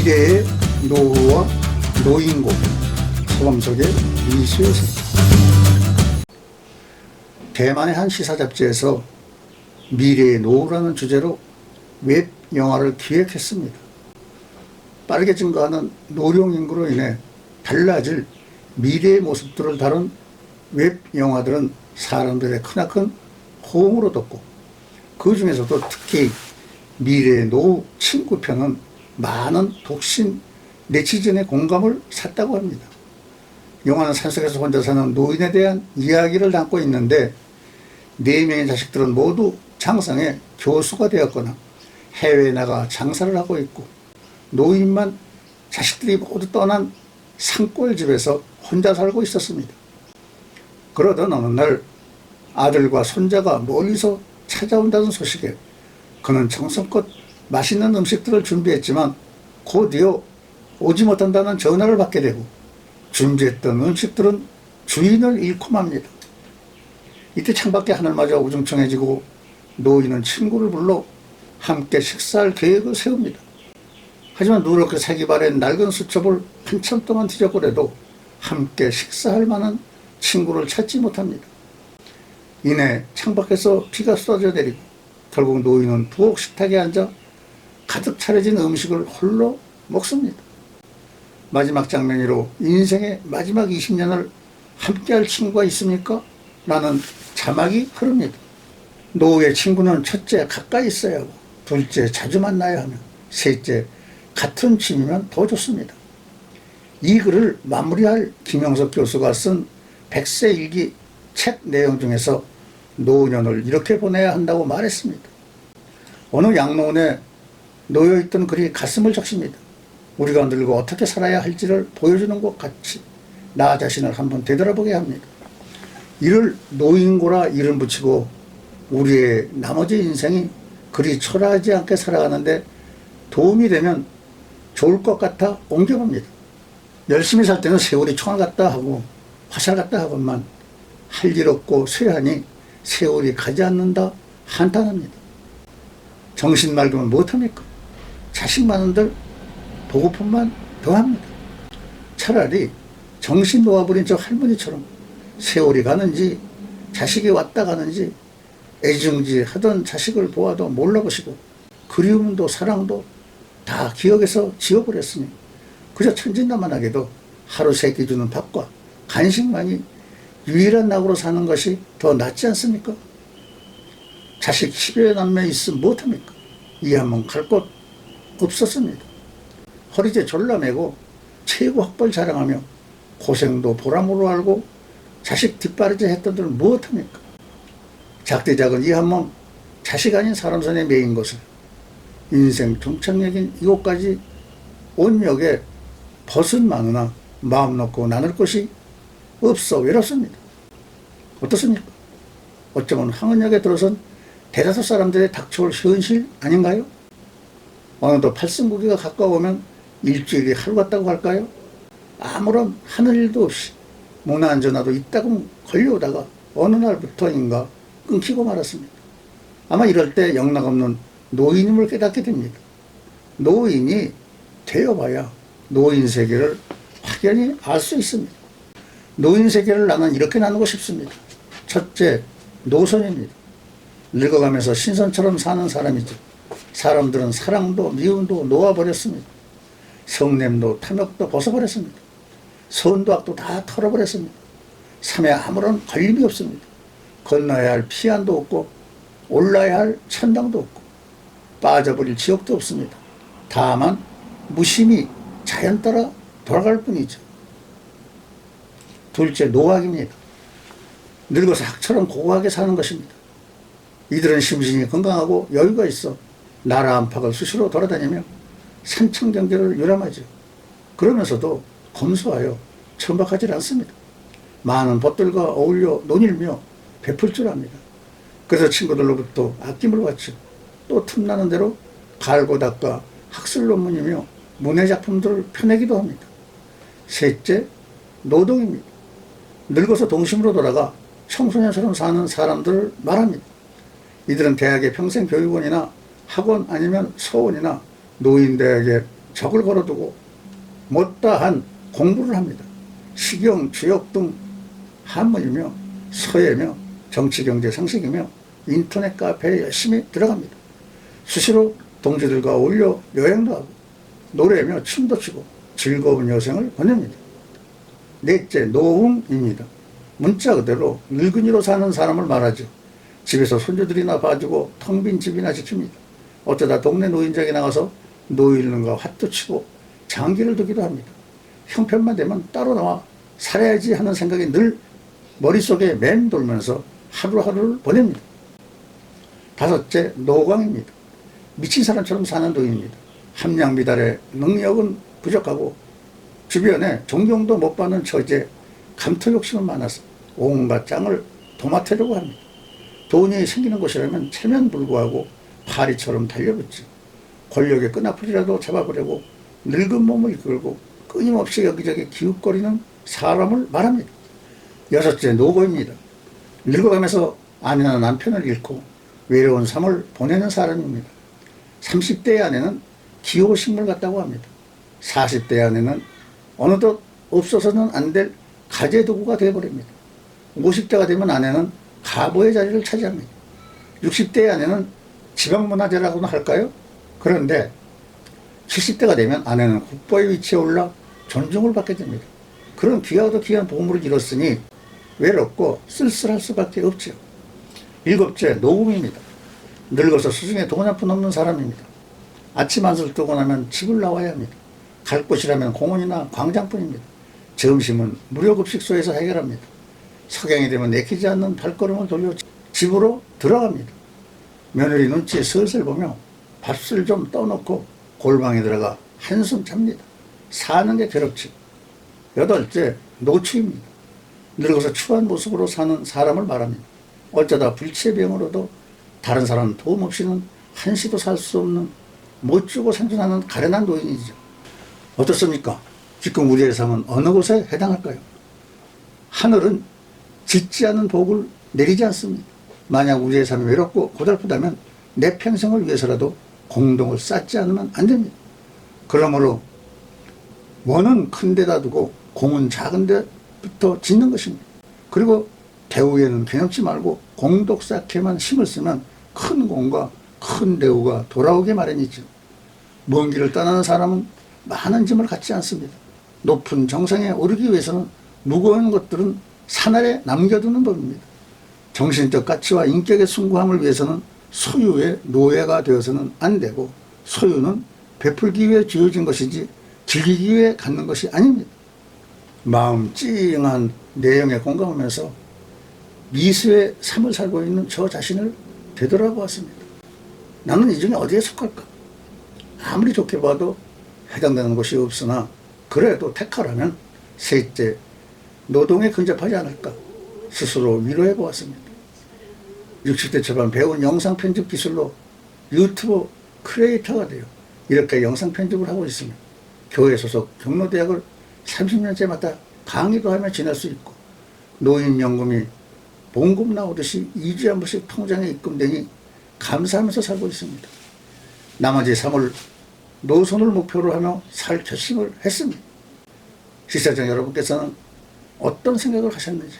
미래의 노후와 노인고 소감 속의 이수효생. 대만의 한 시사 잡지에서 미래의 노후라는 주제로 웹 영화를 기획했습니다. 빠르게 증가하는 노령 인구로 인해 달라질 미래의 모습들을 다룬 웹 영화들은 사람들의 크나큰 호응을 얻었고, 그 중에서도 특히 미래의 노후 친구편은 많은 독신 네티즌의 공감을 샀다고 합니다. 영화는 산속에서 혼자 사는 노인에 대한 이야기를 담고 있는데, 4명의 자식들은 모두 장성의 교수가 되었거나 해외에 나가 장사를 하고 있고, 노인만 자식들이 모두 떠난 산골집에서 혼자 살고 있었습니다. 그러던 어느 날 아들과 손자가 멀리서 찾아온다는 소식에 그는 정성껏 맛있는 음식들을 준비했지만 곧이어 오지 못한다는 전화를 받게 되고, 준비했던 음식들은 주인을 잃고 맙니다. 이때 창밖에 하늘마저 우중충해지고 노인은 친구를 불러 함께 식사할 계획을 세웁니다. 하지만 누렇게 색이 바랜 낡은 수첩을 한참 동안 뒤적거려도 함께 식사할 만한 친구를 찾지 못합니다. 이내 창밖에서 비가 쏟아져 내리고 결국 노인은 부엌 식탁에 앉아 가득 차려진 음식을 홀로 먹습니다. 마지막 장면으로 인생의 마지막 20년을 함께할 친구가 있습니까? 라는 자막이 흐릅니다. 노후의 친구는 첫째, 가까이 있어야 하고, 둘째, 자주 만나야 하며, 셋째, 같은 취미면 더 좋습니다. 이 글을 마무리할 김영석 교수가 쓴 100세 일기 책 내용 중에서 노년을 이렇게 보내야 한다고 말했습니다. 어느 양로원에 놓여있던 글이 가슴을 적십니다. 우리가 늙어 어떻게 살아야 할지를 보여주는 것 같이 나 자신을 한번 되돌아보게 합니다. 이를 노인고라 이름 붙이고 우리의 나머지 인생이 그리 초라하지 않게 살아가는데 도움이 되면 좋을 것 같아 옮겨봅니다. 열심히 살 때는 세월이 총알 같다 하고 화살 같다 하건만 할 일 없고 쇠하니 세월이 가지 않는다 한탄합니다. 정신 맑으면 못합니까? 자식 많은들 보고품만 더합니다. 차라리 정신 놓아버린 저 할머니처럼 세월이 가는지 자식이 왔다 가는지 애증지하던 자식을 보아도 몰라보시고 그리움도 사랑도 다 기억에서 지워버렸으니 그저 천진난만하게도 하루 세 끼 주는 밥과 간식만이 유일한 낙으로 사는 것이 더 낫지 않습니까? 자식 10여 남매 있으면 못합니까? 이하면 갈 곳 없었습니다. 허리째 졸라매고 최고 학벌 자랑하며 고생도 보람으로 알고 자식 뒷바라지 했던들 무엇합니까? 작디작은 이 한 몸 자식 아닌 사람 손에 매인 것을 인생 종착역인 이곳까지 온 역에 벗은 많으나 마음 놓고 나눌 곳이 없어 외롭습니다. 어떻습니까? 어쩌면 황은역에 들어선 대다수 사람들의 닥쳐올 현실 아닌가요? 어느덧 팔승구기가 가까우면 일주일이 하루 같다고 할까요? 아무런 하는 일도 없이 문화안전화도 이따금 걸려오다가 어느 날부터인가 끊기고 말았습니다. 아마 이럴 때 영락없는 노인임을 깨닫게 됩니다. 노인이 되어봐야 노인 세계를 확연히 알 수 있습니다. 노인 세계를 나는 이렇게 나누고 싶습니다. 첫째, 노선입니다. 늙어가면서 신선처럼 사는 사람이죠. 사람들은 사랑도 미움도 놓아버렸습니다. 성냄도 탐욕도 벗어버렸습니다. 선도 악도 다 털어버렸습니다. 삶에 아무런 걸림이 없습니다. 건너야 할 피안도 없고 올라야 할 천당도 없고 빠져버릴 지옥도 없습니다. 다만 무심히 자연 따라 돌아갈 뿐이죠. 둘째, 노학입니다. 늙어서 학처럼 고고하게 사는 것입니다. 이들은 심신이 건강하고 여유가 있어 나라 안팎을 수시로 돌아다니며 산청경제를 유람하죠. 그러면서도 검소하여 천박하지 않습니다. 많은 벗들과 어울려 논일며 베풀 줄 압니다. 그래서 친구들로부터 아낌을 받죠. 또 틈나는 대로 갈고 닦아 학술 논문이며 문해작품들을 펴내기도 합니다. 셋째, 노동입니다. 늙어서 동심으로 돌아가 청소년처럼 사는 사람들을 말합니다. 이들은 대학의 평생교육원이나 학원 아니면 서원이나 노인대학의 적을 걸어두고 못다한 공부를 합니다. 시경, 주역 등 한문이며 서예며 정치, 경제, 상식이며 인터넷 카페에 열심히 들어갑니다. 수시로 동지들과 어울려 여행도 하고 노래며 춤도 추고 즐거운 여생을 보냅니다. 넷째, 노웅입니다. 문자 그대로 늙은이로 사는 사람을 말하죠. 집에서 손주들이나 봐주고 텅 빈 집이나 지킵니다. 어쩌다 동네 노인장에 나가서 노인과 화도 치고 장기를 두기도 합니다. 형편만 되면 따로 나와 살아야지 하는 생각이 늘 머릿속에 맴돌면서 하루하루를 보냅니다. 다섯째, 노광입니다. 미친 사람처럼 사는 노인입니다. 함량 미달에 능력은 부족하고 주변에 존경도 못 받는 처지에 감토 욕심은 많아서 온갖 짱을 도맡으려고 합니다. 돈이 생기는 곳이라면 체면불구하고 파리처럼 달려붙지 권력의 끈앞을이라도 잡아보려고 늙은 몸을 이끌고 끊임없이 여기저기 기웃거리는 사람을 말합니다. 여섯째, 노고입니다. 늙어가면서 아내나 남편을 잃고 외로운 삶을 보내는 사람입니다. 30대의 아내는 기호식물 같다고 합니다. 40대의 아내는 어느덧 없어서는 안 될 가재도구가 되어버립니다. 50대가 되면 아내는 가보의 자리를 차지합니다. 60대의 아내는 지방문화재라고나 할까요? 그런데 70대가 되면 아내는 국보의 위치에 올라 존중을 받게 됩니다. 그런 귀하도 귀한 보물을 잃었으니 외롭고 쓸쓸할 수밖에 없죠. 일곱째, 노움입니다. 늙어서 수중에 돈 한 푼 없는 사람입니다. 아침 한술 뜨고 나면 집을 나와야 합니다. 갈 곳이라면 공원이나 광장뿐입니다. 점심은 무료급식소에서 해결합니다. 석양이 되면 내키지 않는 발걸음을 돌려 집으로 들어갑니다. 며느리 눈치 슬슬 보며 밥술 좀 떠놓고 골방에 들어가 한숨 잡니다. 사는 게 괴롭지. 여덟째, 노추입니다. 늙어서 추한 모습으로 사는 사람을 말합니다. 어쩌다 불치병으로도 다른 사람 도움 없이는 한시도 살 수 없는 못 주고 생존하는 가련한 노인이죠. 어떻습니까? 지금 우리의 삶은 어느 곳에 해당할까요? 하늘은 짓지 않은 복을 내리지 않습니다. 만약 우리의 삶이 외롭고 고달프다면 내 평생을 위해서라도 공동을 쌓지 않으면 안 됩니다. 그러므로 원은 큰 데다 두고 공은 작은 데부터 짓는 것입니다. 그리고 대우에는 개념치 말고 공덕 쌓게만 힘을 쓰면 큰 공과 큰 대우가 돌아오게 마련이죠. 먼 길을 떠나는 사람은 많은 짐을 갖지 않습니다. 높은 정상에 오르기 위해서는 무거운 것들은 산 아래 남겨두는 법입니다. 정신적 가치와 인격의 숭고함을 위해서는 소유의 노예가 되어서는 안 되고, 소유는 베풀기 위해 주어진 것이지 즐기기 위해 갖는 것이 아닙니다. 마음 찡한 내용에 공감하면서 미수의 삶을 살고 있는 저 자신을 되돌아보았습니다. 나는 이 중에 어디에 속할까? 아무리 좋게 봐도 해당되는 곳이 없으나 그래도 택하라면 셋째, 노동에 근접하지 않을까 스스로 위로해 보았습니다. 60대 초반 배운 영상 편집 기술로 유튜브 크리에이터가 되어 이렇게 영상 편집을 하고 있습니다. 교회 소속 경로대학을 30년째 맡아 강의도 하며 지낼 수 있고, 노인연금이 봉급 나오듯이 2주에 한 번씩 통장에 입금되니 감사하면서 살고 있습니다. 나머지 삶을 노선을 목표로 하며 살 결심을 했습니다. 시청자 여러분께서는 어떤 생각을 하셨는지